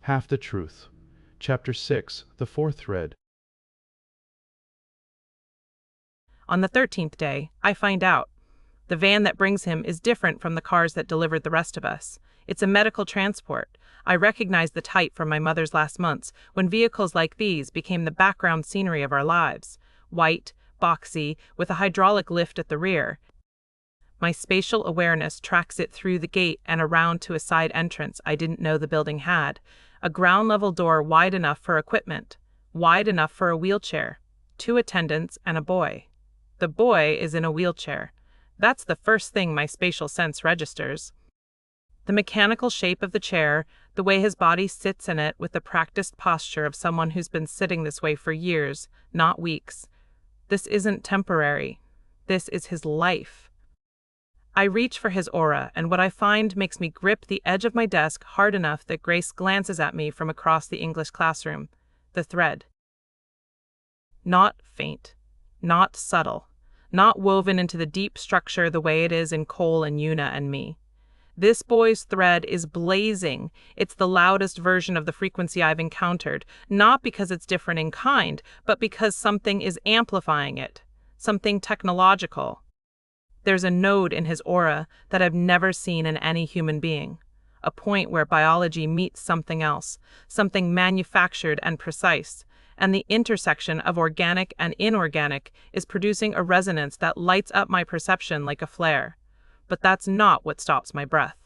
Half the Truth. Chapter 6, The Fourth Thread. On the 13th day, I find out. The van that brings him is different from the cars that delivered the rest of us. It's a medical transport. I recognize the type from my mother's last months, when vehicles like these became the background scenery of our lives. White, boxy, with a hydraulic lift at the rear. My spatial awareness tracks it through the gate and around to a side entrance I didn't know the building had. A ground-level door wide enough for equipment, wide enough for a wheelchair. 2 attendants and a boy. The boy is in a wheelchair. That's the first thing my spatial sense registers. The mechanical shape of the chair, the way his body sits in it with the practiced posture of someone who's been sitting this way for years, not weeks. This isn't temporary. This is his life. I reach for his aura, and what I find makes me grip the edge of my desk hard enough that Grace glances at me from across the English classroom. The thread. Not faint. Not subtle. Not woven into the deep structure the way it is in Cole and Una and me. This boy's thread is blazing. It's the loudest version of the frequency I've encountered, not because it's different in kind, but because something is amplifying it. Something technological. There's a node in his aura that I've never seen in any human being. A point where biology meets something else, something manufactured and precise, and the intersection of organic and inorganic is producing a resonance that lights up my perception like a flare. But that's not what stops my breath.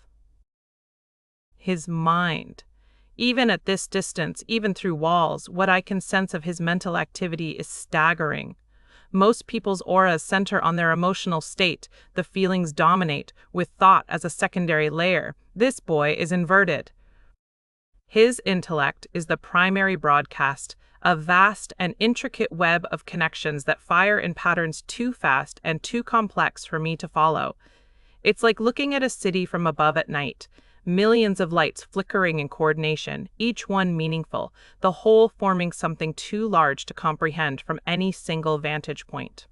His mind. Even at this distance, even through walls, what I can sense of his mental activity is staggering. Most people's auras center on their emotional state, the feelings dominate, with thought as a secondary layer. This boy is inverted. His intellect is the primary broadcast, a vast and intricate web of connections that fire in patterns too fast and too complex for me to follow. It's like looking at a city from above at night. Millions of lights flickering in coordination, each one meaningful, the whole forming something too large to comprehend from any single vantage point.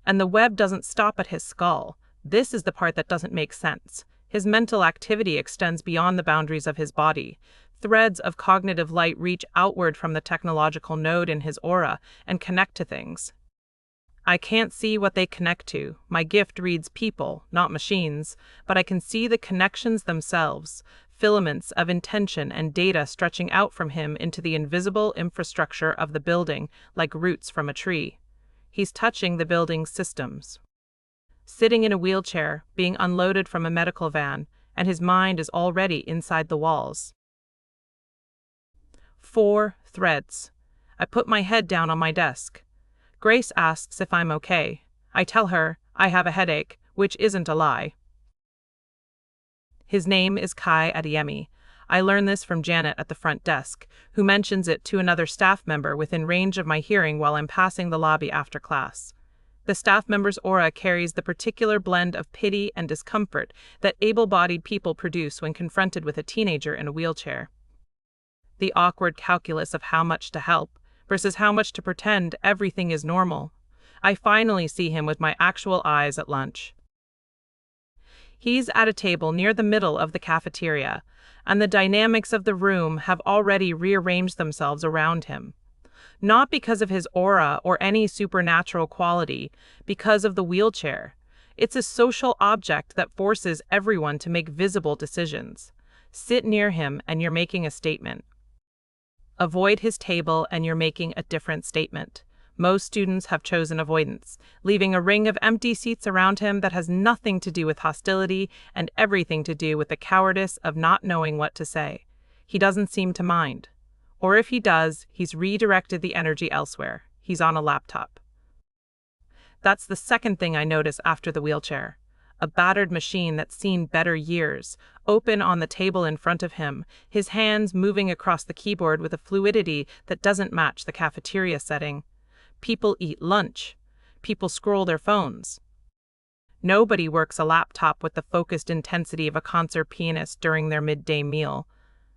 And the web doesn't stop at his skull. This is the part that doesn't make sense. His mental activity extends beyond the boundaries of his body. Threads of cognitive light reach outward from the technological node in his aura and connect to things. I can't see what they connect to. My gift reads people, not machines, but I can see the connections themselves, filaments of intention and data stretching out from him into the invisible infrastructure of the building like roots from a tree. He's touching the building's systems. Sitting in a wheelchair, being unloaded from a medical van, and his mind is already inside the walls. 4 threads. I put my head down on my desk. Grace asks if I'm okay. I tell her I have a headache, which isn't a lie. His name is Kai Adeyemi. I learn this from Janet at the front desk, who mentions it to another staff member within range of my hearing while I'm passing the lobby after class. The staff member's aura carries the particular blend of pity and discomfort that able-bodied people produce when confronted with a teenager in a wheelchair. The awkward calculus of how much to help versus how much to pretend everything is normal. I finally see him with my actual eyes at lunch. He's at a table near the middle of the cafeteria, and the dynamics of the room have already rearranged themselves around him. Not because of his aura or any supernatural quality, because of the wheelchair. It's a social object that forces everyone to make visible decisions. Sit near him and you're making a statement. Avoid his table and you're making a different statement. Most students have chosen avoidance, leaving a ring of empty seats around him that has nothing to do with hostility and everything to do with the cowardice of not knowing what to say. He doesn't seem to mind. Or if he does, he's redirected the energy elsewhere. He's on a laptop. That's the second thing I notice after the wheelchair. A battered machine that's seen better years, open on the table in front of him, his hands moving across the keyboard with a fluidity that doesn't match the cafeteria setting. People eat lunch. People scroll their phones. Nobody works a laptop with the focused intensity of a concert pianist during their midday meal.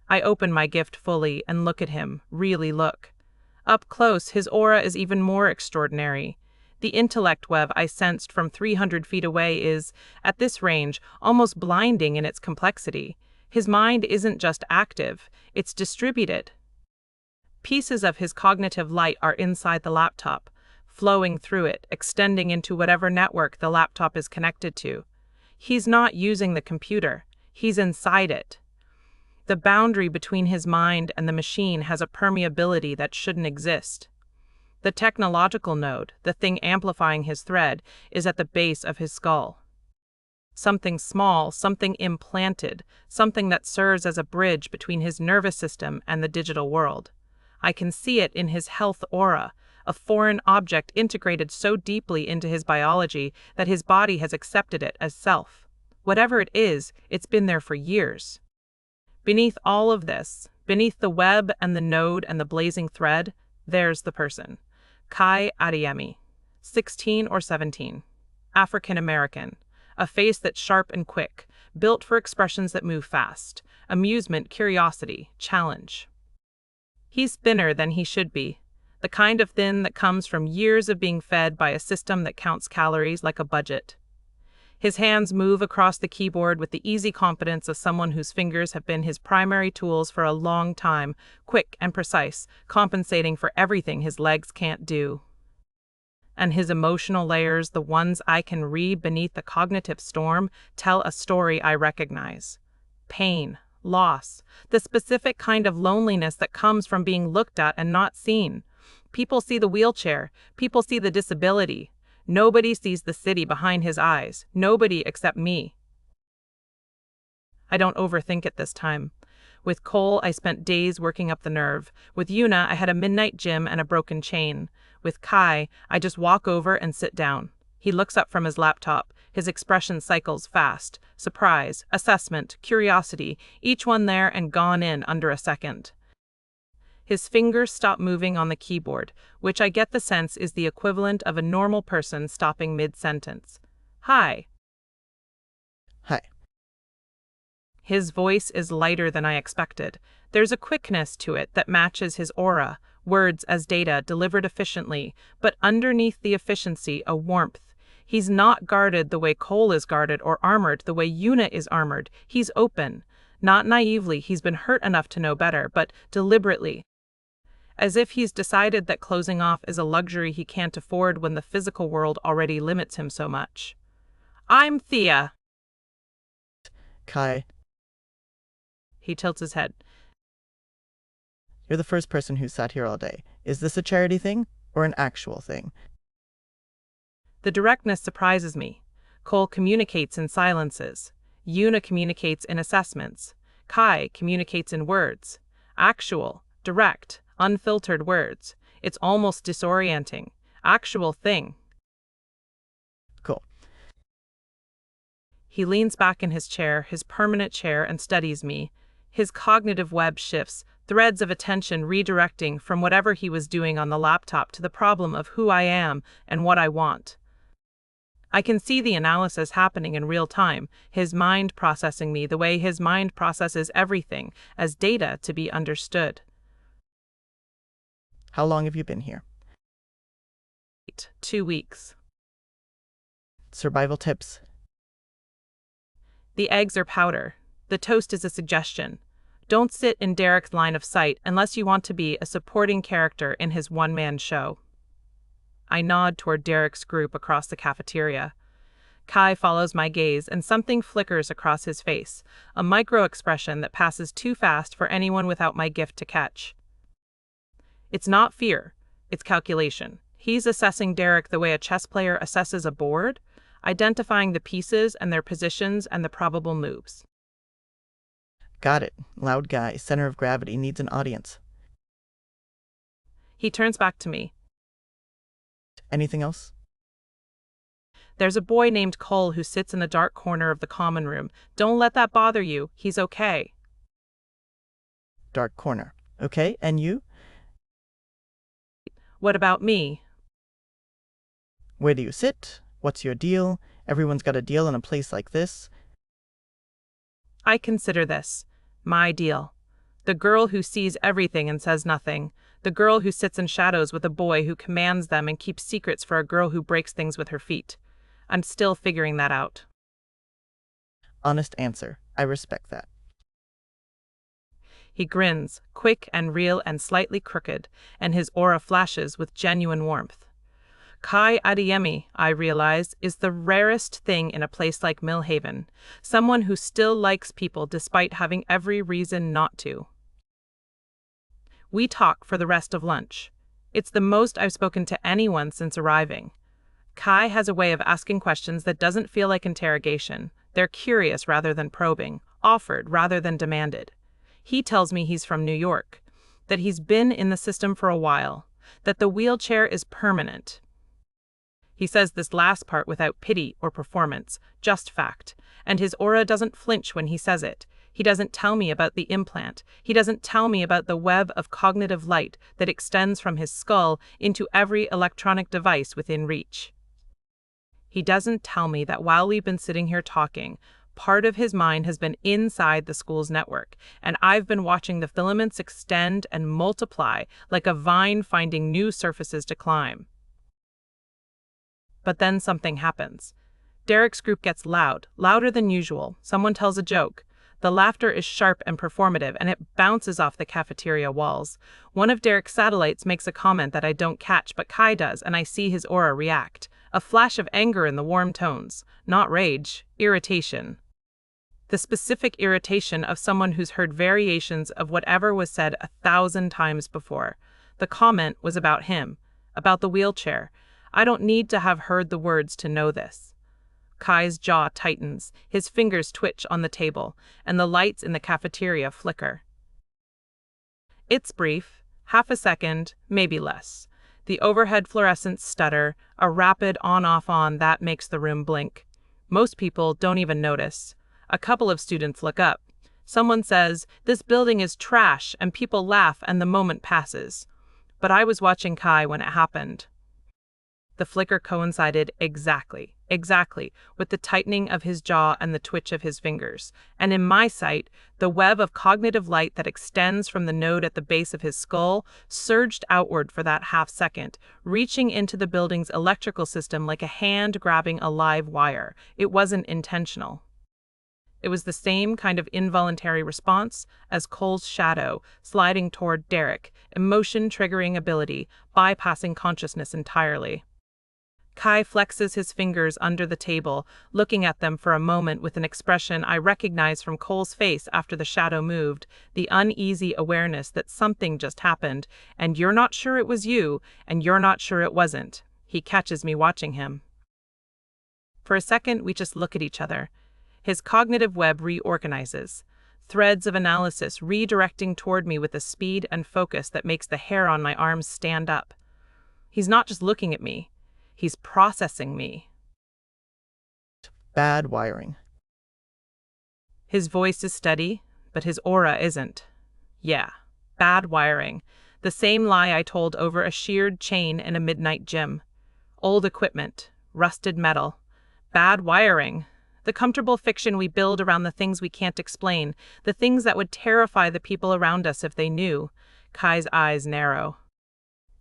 I open my gift fully and look at him, really look. Up close, his aura is even more extraordinary. The intellect web I sensed from 300 feet away is, at this range, almost blinding in its complexity. His mind isn't just active, it's distributed. Pieces of his cognitive light are inside the laptop, flowing through it, extending into whatever network the laptop is connected to. He's not using the computer, he's inside it. The boundary between his mind and the machine has a permeability that shouldn't exist. The technological node, the thing amplifying his thread, is at the base of his skull. Something small, something implanted, something that serves as a bridge between his nervous system and the digital world. I can see it in his health aura, a foreign object integrated so deeply into his biology that his body has accepted it as self. Whatever it is, it's been there for years. Beneath all of this, beneath the web and the node and the blazing thread, there's the person. Kai Adeyemi, 16 or 17. African American. A face that's sharp and quick, built for expressions that move fast. Amusement, curiosity, challenge. He's thinner than he should be. The kind of thin that comes from years of being fed by a system that counts calories like a budget. His hands move across the keyboard with the easy confidence of someone whose fingers have been his primary tools for a long time, quick and precise, compensating for everything his legs can't do. And his emotional layers, the ones I can read beneath the cognitive storm, tell a story I recognize. Pain, loss, the specific kind of loneliness that comes from being looked at and not seen. People see the wheelchair, people see the disability. Nobody sees the city behind his eyes, nobody except me. I don't overthink it this time. With Cole, I spent days working up the nerve. With Yuna, I had a midnight gym and a broken chain. With Kai, I just walk over and sit down. He looks up from his laptop. His expression cycles fast. Surprise, assessment, curiosity, each one there and gone in under a second. His fingers stop moving on the keyboard, which I get the sense is the equivalent of a normal person stopping mid-sentence. Hi. Hi. His voice is lighter than I expected. There's a quickness to it that matches his aura, words as data delivered efficiently, but underneath the efficiency, a warmth. He's not guarded the way Cole is guarded or armored the way Yuna is armored. He's open. Not naively, he's been hurt enough to know better, but deliberately. As if he's decided that closing off is a luxury he can't afford when the physical world already limits him so much. I'm Thea. Kai, He tilts his head. you're the first person who sat here all day. Is this a charity thing or an actual thing? The directness surprises me. Cole communicates in silences. Yuna communicates in assessments. Kai communicates in words. Actual, direct, unfiltered words. It's almost disorienting. Actual thing. Cool. He leans back in his chair, his permanent chair, and studies me. His cognitive web shifts, threads of attention redirecting from whatever he was doing on the laptop to the problem of who I am and what I want. I can see the analysis happening in real time, his mind processing me the way his mind processes everything, as data to be understood. How long have you been here? 2 weeks. Survival tips. The eggs are powder. The toast is a suggestion. Don't sit in Derek's line of sight unless you want to be a supporting character in his one-man show. I nod toward Derek's group across the cafeteria. Kai follows my gaze and something flickers across his face, a micro-expression that passes too fast for anyone without my gift to catch. It's not fear, it's calculation. He's assessing Derek the way a chess player assesses a board, identifying the pieces and their positions and the probable moves. Got it. Loud guy, center of gravity, needs an audience. He turns back to me. Anything else? There's a boy named Cole who sits in the dark corner of the common room. Don't let that bother you. He's okay. Dark corner. Okay, and you? What about me? Where do you sit? What's your deal? Everyone's got a deal in a place like this. I consider this my deal. The girl who sees everything and says nothing. The girl who sits in shadows with a boy who commands them and keeps secrets for a girl who breaks things with her feet. I'm still figuring that out. Honest answer. I respect that. He grins, quick and real and slightly crooked, and his aura flashes with genuine warmth. Kai Adeyemi, I realize, is the rarest thing in a place like Millhaven, someone who still likes people despite having every reason not to. We talk for the rest of lunch. It's the most I've spoken to anyone since arriving. Kai has a way of asking questions that doesn't feel like interrogation. They're curious rather than probing, offered rather than demanded. He tells me he's from New York, that he's been in the system for a while, that the wheelchair is permanent. He says this last part without pity or performance, just fact, and his aura doesn't flinch when he says it. He doesn't tell me about the implant. He doesn't tell me about the web of cognitive light that extends from his skull into every electronic device within reach. He doesn't tell me that while we've been sitting here talking, part of his mind has been inside the school's network, and I've been watching the filaments extend and multiply like a vine finding new surfaces to climb. But then something happens. Derek's group gets loud, louder than usual. Someone tells a joke. The laughter is sharp and performative, and it bounces off the cafeteria walls. One of Derek's satellites makes a comment that I don't catch, but Kai does, and I see his aura react. A flash of anger in the warm tones. Not rage, irritation. The specific irritation of someone who's heard variations of whatever was said 1,000 times before. The comment was about him, about the wheelchair. I don't need to have heard the words to know this. Kai's jaw tightens, his fingers twitch on the table, and the lights in the cafeteria flicker. It's brief, half a second, maybe less. The overhead fluorescents stutter, a rapid on-off-on that makes the room blink. Most people don't even notice. A couple of students look up. Someone says, "This building is trash," and people laugh and the moment passes. But I was watching Kai when it happened. The flicker coincided exactly, with the tightening of his jaw and the twitch of his fingers. And in my sight, the web of cognitive light that extends from the node at the base of his skull surged outward for that half second, reaching into the building's electrical system like a hand grabbing a live wire. It wasn't intentional. It was the same kind of involuntary response as Cole's shadow sliding toward Derek, emotion-triggering ability, bypassing consciousness entirely. Kai flexes his fingers under the table, looking at them for a moment with an expression I recognize from Cole's face after the shadow moved, the uneasy awareness that something just happened, and you're not sure it was you, and you're not sure it wasn't. He catches me watching him. For a second, we just look at each other. His cognitive web reorganizes, threads of analysis redirecting toward me with a speed and focus that makes the hair on my arms stand up. He's not just looking at me. He's processing me. Bad wiring. His voice is steady, but his aura isn't. Yeah, bad wiring. The same lie I told over a sheared chain in a midnight gym. Old equipment, rusted metal. Bad wiring. The comfortable fiction we build around the things we can't explain, the things that would terrify the people around us if they knew. Kai's eyes narrow.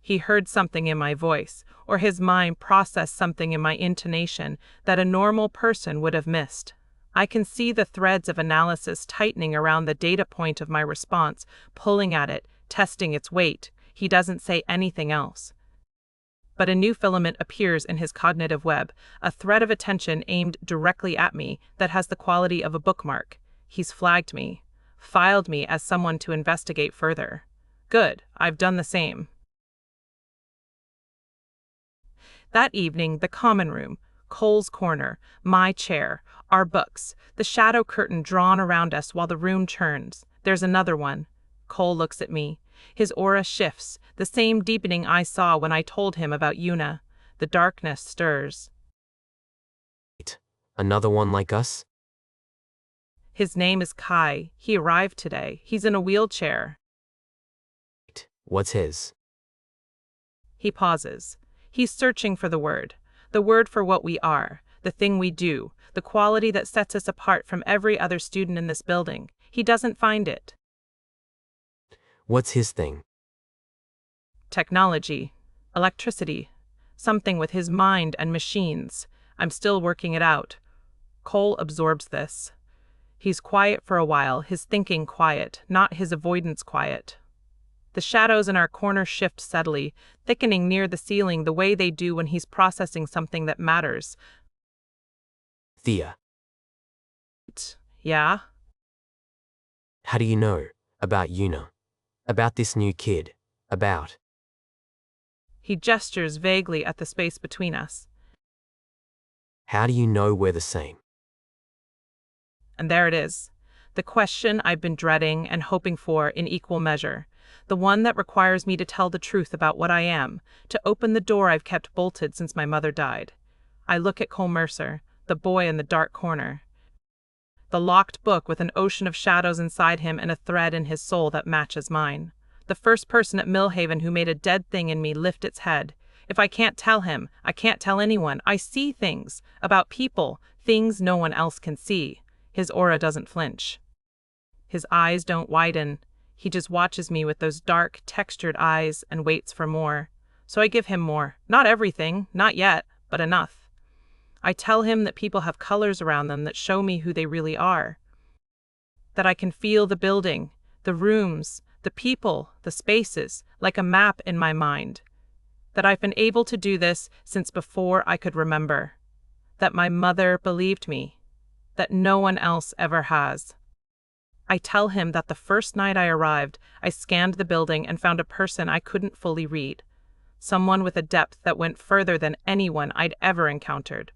He heard something in my voice, or his mind processed something in my intonation that a normal person would have missed. I can see the threads of analysis tightening around the data point of my response, pulling at it, testing its weight. He doesn't say anything else. But a new filament appears in his cognitive web, a thread of attention aimed directly at me that has the quality of a bookmark. He's flagged me, filed me as someone to investigate further. Good, I've done the same. That evening, the common room, Cole's corner, my chair, our books, the shadow curtain drawn around us while the room churns. There's another one. Cole looks at me. His aura shifts, the same deepening I saw when I told him about Yuna. The darkness stirs. Another one like us? His name is Kai. He arrived today. He's in a wheelchair. What's his? He pauses. He's searching for the word for what we are, the thing we do, the quality that sets us apart from every other student in this building. He doesn't find it. What's his thing? Technology, electricity, something with his mind and machines. I'm still working it out. Cole absorbs this. He's quiet for a while, his thinking quiet, not his avoidance quiet. The shadows in our corner shift steadily, thickening near the ceiling the way they do when he's processing something that matters. Thea, Yeah? how do you know? About Una. About this new kid. About. He gestures vaguely at the space between us. How do you know we're the same? And there it is. The question I've been dreading and hoping for in equal measure. The one that requires me to tell the truth about what I am, to open the door I've kept bolted since my mother died. I look at Cole Mercer, the boy in the dark corner. The locked book with an ocean of shadows inside him and a thread in his soul that matches mine. The first person at Millhaven who made a dead thing in me lift its head. If I can't tell him, I can't tell anyone. I see things, about people, things no one else can see. His aura doesn't flinch. His eyes don't widen. He just watches me with those dark, textured eyes and waits for more. So I give him more. Not everything, not yet, but enough. I tell him that people have colors around them that show me who they really are. That I can feel the building, the rooms, the people, the spaces, like a map in my mind. That I've been able to do this since before I could remember. That my mother believed me. That no one else ever has. I tell him that the first night I arrived, I scanned the building and found a person I couldn't fully read. Someone with a depth that went further than anyone I'd ever encountered.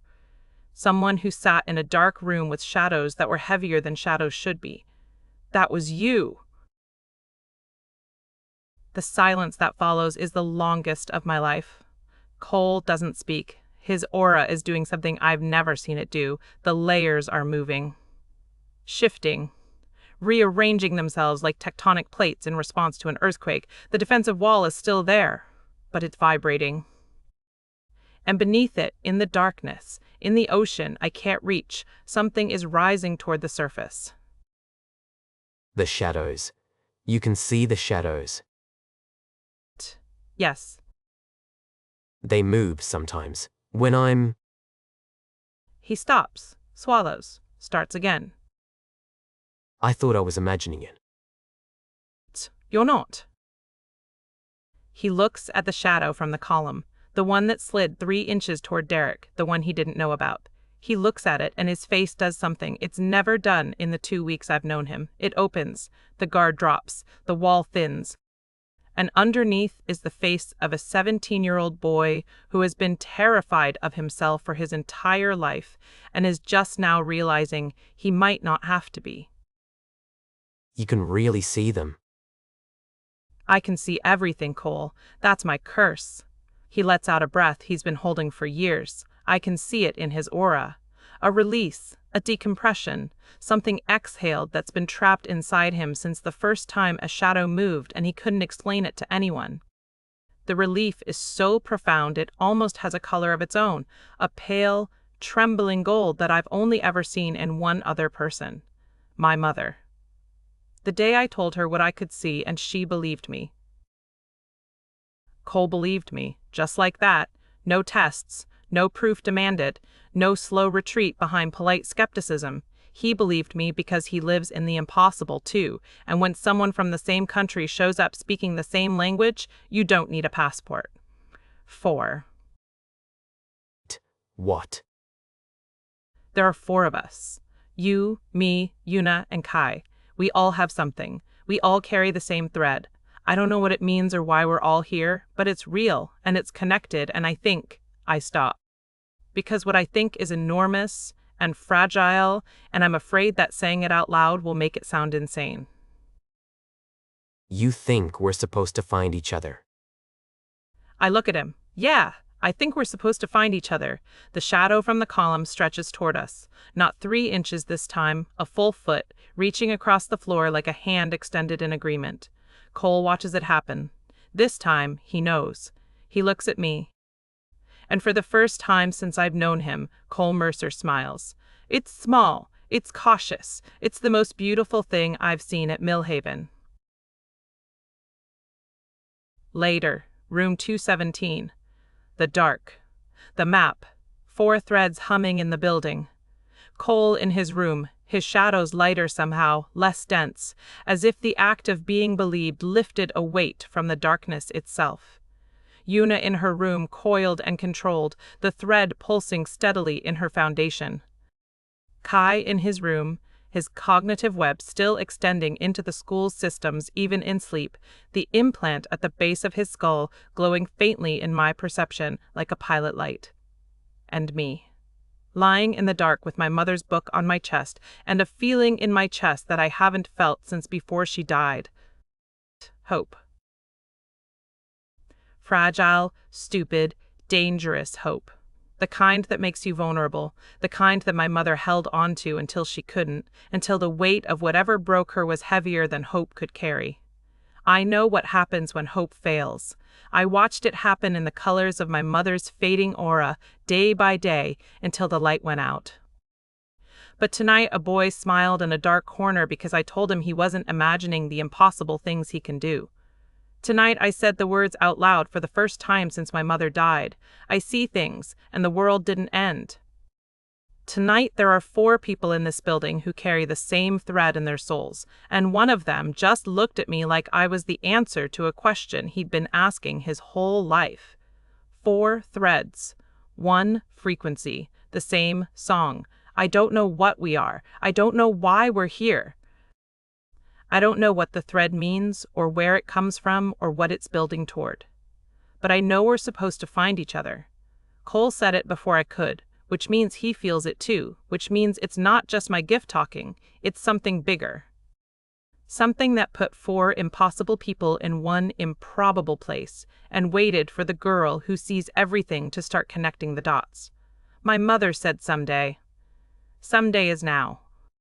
Someone who sat in a dark room with shadows that were heavier than shadows should be. That was you. The silence that follows is the longest of my life. Cole doesn't speak. His aura is doing something I've never seen it do. The layers are moving. Shifting. Rearranging themselves like tectonic plates in response to an earthquake. The defensive wall is still there, but it's vibrating. And beneath it, in the darkness, in the ocean I can't reach, something is rising toward the surface. The shadows. You can see the shadows. Yes. They move sometimes. When I'm. He stops, swallows, starts again. I thought I was imagining it. You're not. He looks at the shadow from the column, the one that slid 3 inches toward Derek, the one he didn't know about. He looks at it and his face does something it's never done in the 2 weeks I've known him. It opens, the guard drops, the wall thins. And underneath is the face of a 17-year-old boy who has been terrified of himself for his entire life and is just now realizing he might not have to be. You can really see them. I can see everything, Cole. That's my curse. He lets out a breath he's been holding for years. I can see it in his aura. A release, a decompression, something exhaled that's been trapped inside him since the first time a shadow moved and he couldn't explain it to anyone. The relief is so profound it almost has a color of its own, a pale, trembling gold that I've only ever seen in one other person. My mother. The day I told her what I could see and she believed me. Cole believed me, just like that. No tests, no proof demanded, no slow retreat behind polite skepticism. He believed me because he lives in the impossible too, and when someone from the same country shows up speaking the same language, you don't need a passport. 4. What? There are 4 of us. You, me, Una, and Kai. We all have something. We all carry the same thread. I don't know what it means or why we're all here, but it's real, and it's connected, and I stop. Because what I think is enormous and fragile, and I'm afraid that saying it out loud will make it sound insane. You think we're supposed to find each other. I look at him. Yeah, I think we're supposed to find each other. The shadow from the column stretches toward us. Not 3 inches this time, a full foot, reaching across the floor like a hand extended in agreement. Cole watches it happen. This time, he knows. He looks at me. And for the first time since I've known him, Cole Mercer smiles. It's small. It's cautious. It's the most beautiful thing I've seen at Millhaven. Later, room 217. The dark. The map. 4 threads humming in the building. Cole in his room, his shadows lighter somehow, less dense, as if the act of being believed lifted a weight from the darkness itself. Una in her room, coiled and controlled, the thread pulsing steadily in her foundation. Kai in his room, his cognitive web still extending into the school's systems even in sleep, the implant at the base of his skull glowing faintly in my perception like a pilot light. And me, lying in the dark with my mother's book on my chest and a feeling in my chest that I haven't felt since before she died. Hope. Fragile, stupid, dangerous hope. The kind that makes you vulnerable, the kind that my mother held on to until she couldn't, until the weight of whatever broke her was heavier than hope could carry. I know what happens when hope fails. I watched it happen in the colors of my mother's fading aura, day by day, until the light went out. But tonight a boy smiled in a dark corner because I told him he wasn't imagining the impossible things he can do. Tonight I said the words out loud for the first time since my mother died. I see things, and the world didn't end. Tonight there are 4 people in this building who carry the same thread in their souls, and one of them just looked at me like I was the answer to a question he'd been asking his whole life. 4 threads, 1 frequency, the same song. I don't know what we are. I don't know why we're here. I don't know what the thread means, or where it comes from, or what it's building toward. But I know we're supposed to find each other. Cole said it before I could, which means he feels it too, which means it's not just my gift talking, it's something bigger. Something that put 4 impossible people in one improbable place, and waited for the girl who sees everything to start connecting the dots. My mother said someday. Someday is now.